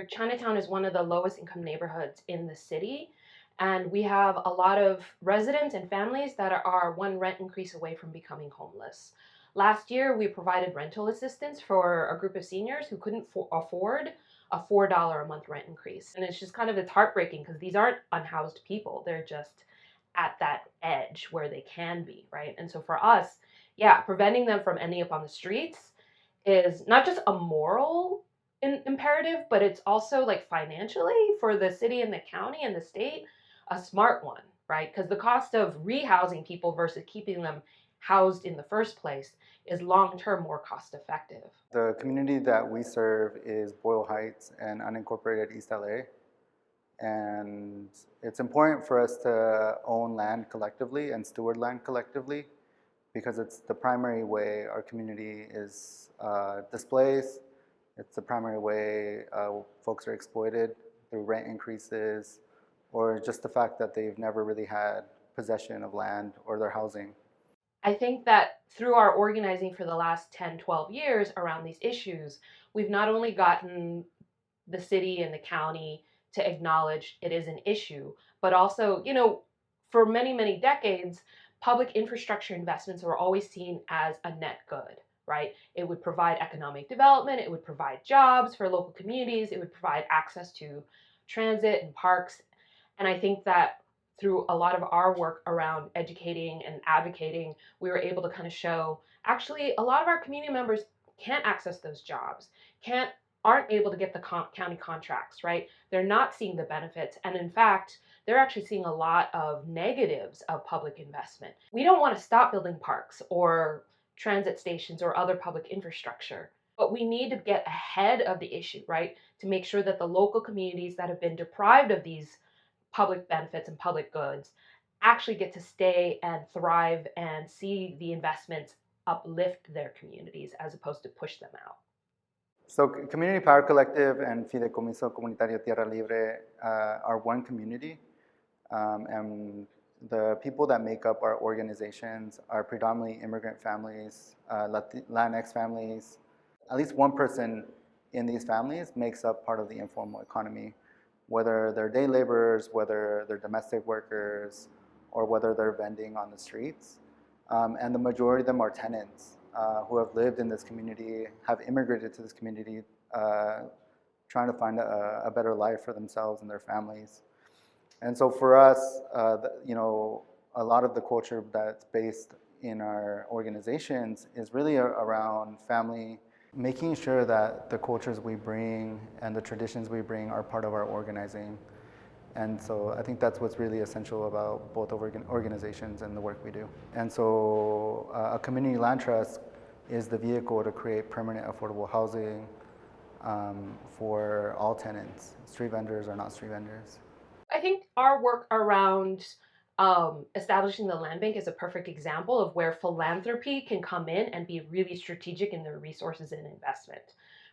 Chinatown is one of the lowest income neighborhoods in the city, and we have a lot of residents and families that are one rent increase away from becoming homeless. Last year, we provided rental assistance for a group of seniors who couldn't afford a $4 a month rent increase. And it's heartbreaking because these aren't unhoused people. They're just at that edge where they can be, right? And so for us, yeah, preventing them from ending up on the streets is not just a moral imperative, but it's also like financially for the city and the county and the state, a smart one, right? Because the cost of rehousing people versus keeping them housed in the first place is long term more cost effective. The community that we serve is Boyle Heights and unincorporated East LA. And it's important for us to own land collectively and steward land collectively because it's the primary way our community is displaced. It's the primary way folks are exploited through rent increases or just the fact that they've never really had possession of land or their housing. I think that through our organizing for the last 10, 12 years around these issues, we've not only gotten the city and the county to acknowledge it is an issue, but also, for many, many decades, public infrastructure investments were always seen as a net good, right? It would provide economic development, it would provide jobs for local communities, it would provide access to transit and parks. And I think that through a lot of our work around educating and advocating, we were able to kind of show actually a lot of our community members can't access those jobs, can't aren't able to get the county contracts, right? They're not seeing the benefits. And in fact, they're actually seeing a lot of negatives of public investment. We don't want to stop building parks or transit stations or other public infrastructure, but we need to get ahead of the issue, right? To make sure that the local communities that have been deprived of these public benefits and public goods actually get to stay and thrive and see the investments uplift their communities as opposed to push them out. So Community Power Collective and Fideicomiso Comunitario Tierra Libre are one community. And the people that make up our organizations are predominantly immigrant families, Latinx families. At least one person in these families makes up part of the informal economy, whether they're day laborers, whether they're domestic workers, or whether they're vending on the streets. And the majority of them are tenants who have lived in this community, have immigrated to this community, trying to find a better life for themselves and their families. And so for us, a lot of the culture that's based in our organizations is really around family, making sure that the cultures we bring and the traditions we bring are part of our organizing. And so I think that's what's really essential about both organizations and the work we do. And so a community land trust is the vehicle to create permanent affordable housing for all tenants, street vendors or not street vendors. I think our work around establishing the land bank is a perfect example of where philanthropy can come in and be really strategic in their resources and investment,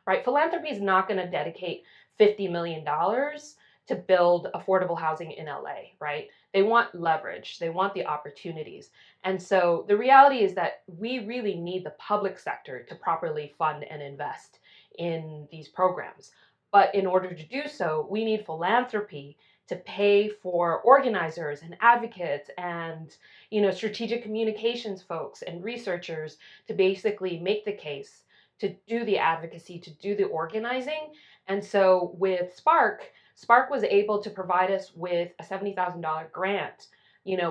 right? Philanthropy is not going to dedicate $50 million to build affordable housing in LA, right? They want leverage, they want the opportunities. And so the reality is that we really need the public sector to properly fund and invest in these programs. But in order to do so, we need philanthropy to pay for organizers and advocates and strategic communications folks and researchers to basically make the case, to do the advocacy, to do the organizing. And so with Spark was able to provide us with a $70,000 grant,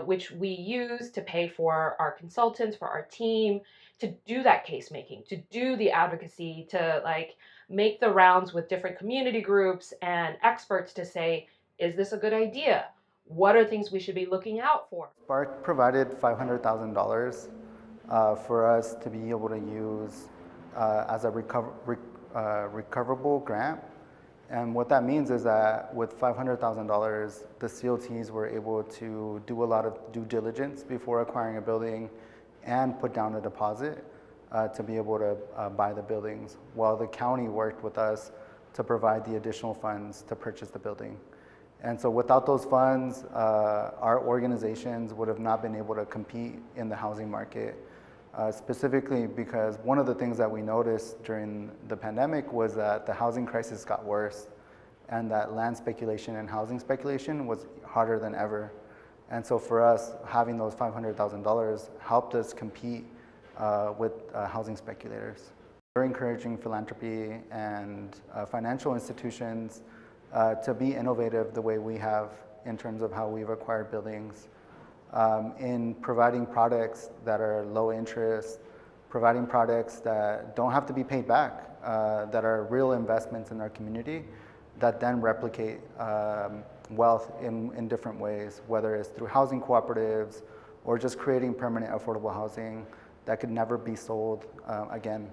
which we use to pay for our consultants, for our team, to do that case making, to do the advocacy, to make the rounds with different community groups and experts to say, is this a good idea? What are things we should be looking out for? Spark provided $500,000 for us to be able to use as a recoverable grant. And what that means is that with $500,000, the COTs were able to do a lot of due diligence before acquiring a building and put down a deposit to be able to buy the buildings, while the county worked with us to provide the additional funds to purchase the building. And so without those funds, our organizations would have not been able to compete in the housing market, specifically because one of the things that we noticed during the pandemic was that the housing crisis got worse and that land speculation and housing speculation was harder than ever. And so for us, having those $500,000 helped us compete with housing speculators. We're encouraging philanthropy and financial institutions to be innovative the way we have in terms of how we've acquired buildings, in providing products that are low interest, providing products that don't have to be paid back, that are real investments in our community that then replicate wealth in different ways, whether it's through housing cooperatives or just creating permanent affordable housing that could never be sold again.